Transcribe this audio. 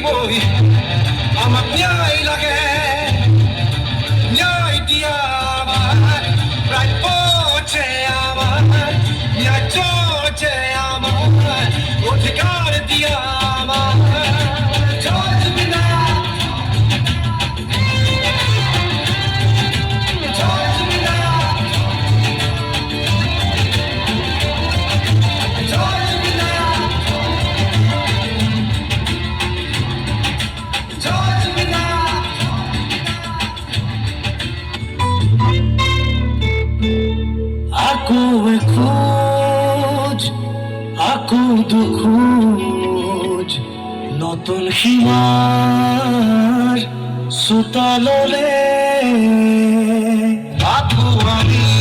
বই আমার ন্যায় লাগে ন্যায় দিয়া আমার প্রায় পৌঁছে আমার ন্যায় চলছে আমার অধিকার দিয়া আমার চলবে না চলবে না চলবে না চলবে না Aku খোঁজ aku খোঁজ নতুন সীমার সুতাললে aku আমি